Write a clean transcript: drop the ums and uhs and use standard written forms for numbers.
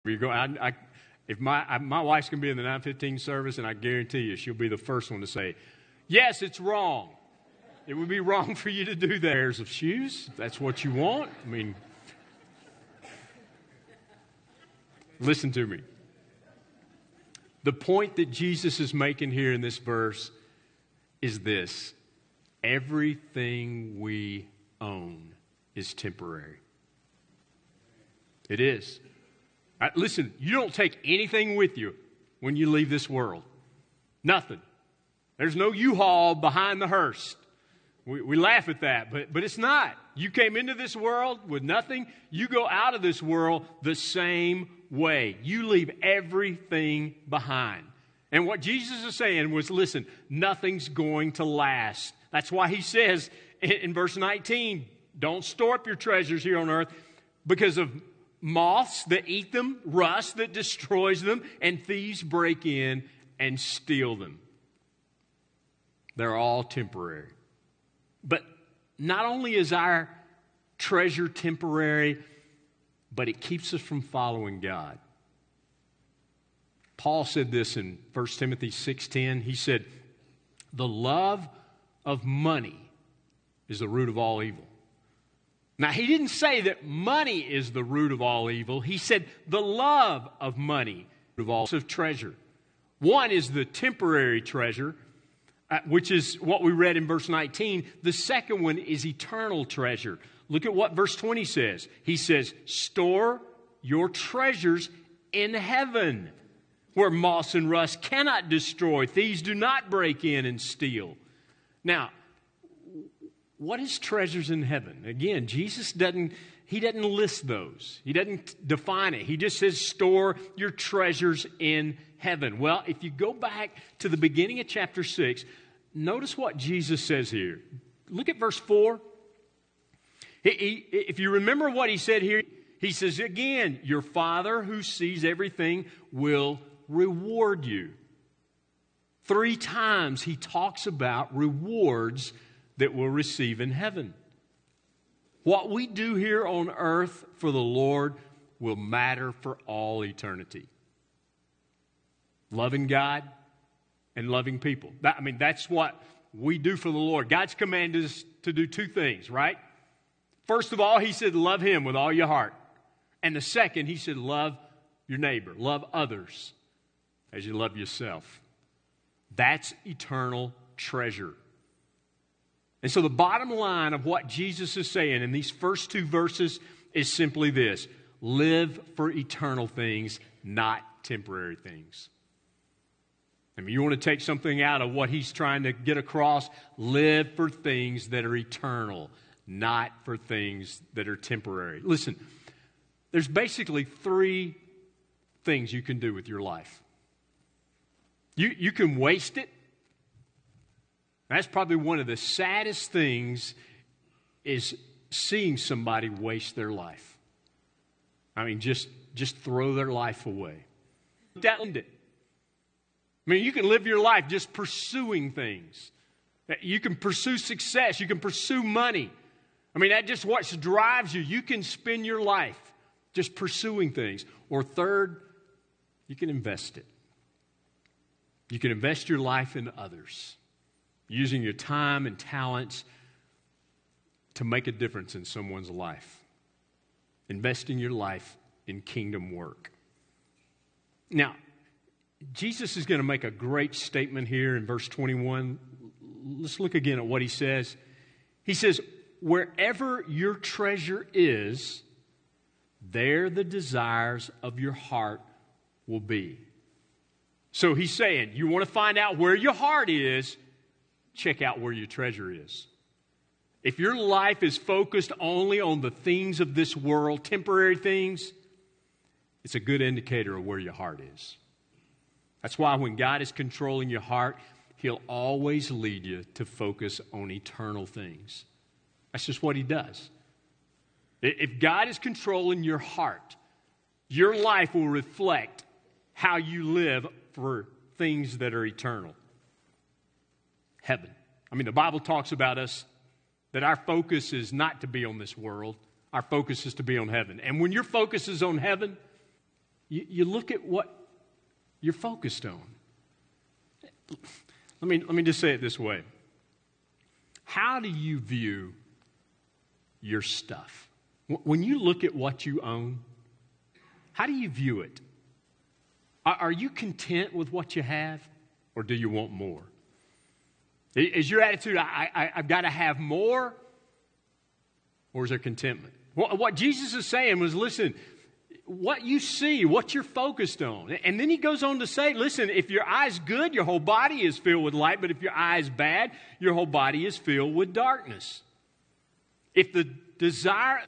You go, if my wife's going to be in the 9:15 service, and I guarantee you she'll be the first one to say, yes, it's wrong. It would be wrong for you to do that. Pairs of shoes, if that's what you want. I mean, listen to me. The point that Jesus is making here in this verse is this: everything we own is temporary. It is. Listen, you don't take anything with you when you leave this world. Nothing. There's no U-Haul behind the hearse. We laugh at that, but it's not. You came into this world with nothing. You go out of this world the same way. You leave everything behind. And what Jesus is saying was, listen, nothing's going to last. That's why he says in verse 19, don't store up your treasures here on earth because of moths that eat them, rust that destroys them, and thieves break in and steal them. They're all temporary. But not only is our treasure temporary, but it keeps us from following God. Paul said this in 1 Timothy 6:10. He said, the love of money is the root of all evil. Now, he didn't say that money is the root of all evil. He said the love of money of all of treasure. One is the temporary treasure, which is what we read in verse 19. The second one is eternal treasure. Look at what verse 20 says. He says, store your treasures in heaven, where moss and rust cannot destroy, thieves do not break in and steal. Now, what is treasures in heaven? Again, Jesus doesn't list those. He doesn't define it. He just says, store your treasures in heaven. Well, if you go back to the beginning of chapter 6, notice what Jesus says here. Look at verse 4. If you remember what he said here, he says, again, your Father who sees everything will reward you. 3 times he talks about rewards that we'll receive in heaven. What we do here on earth for the Lord will matter for all eternity. Loving God and loving people. That's what we do for the Lord. God's commanded us to do 2 things, right? First of all, he said, love him with all your heart. And the second, he said, love your neighbor. Love others as you love yourself. That's eternal treasure. And so the bottom line of what Jesus is saying in these first 2 verses is simply this: live for eternal things, not temporary things. You want to take something out of what he's trying to get across, live for things that are eternal, not for things that are temporary. Listen, there's basically 3 things you can do with your life. You can waste it. That's probably one of the saddest things, is seeing somebody waste their life. Just throw their life away. You can live your life just pursuing things. You can pursue success. You can pursue money. That's just what drives you. You can spend your life just pursuing things. Or third, you can invest it. You can invest your life in others, using your time and talents to make a difference in someone's life. Investing your life in kingdom work. Now, Jesus is going to make a great statement here in verse 21. Let's look again at what he says. He says, wherever your treasure is, there the desires of your heart will be. So he's saying, you want to find out where your heart is, check out where your treasure is. If your life is focused only on the things of this world, temporary things, it's a good indicator of where your heart is. That's why when God is controlling your heart, he'll always lead you to focus on eternal things. That's just what he does. If God is controlling your heart, your life will reflect how you live for things that are eternal. Heaven. The Bible talks about us, that our focus is not to be on this world. Our focus is to be on heaven. And when your focus is on heaven, You look at what you're focused on. Let me just say it this way. How do you view your stuff? When you look at what you own, how do you view it? Are you content with what you have, or do you want more? Is your attitude, I've got to have more, or is there contentment? What Jesus is saying was, listen, what you see, what you're focused on. And then he goes on to say, listen, if your eye's good, your whole body is filled with light. But if your eye is bad, your whole body is filled with darkness. If the desire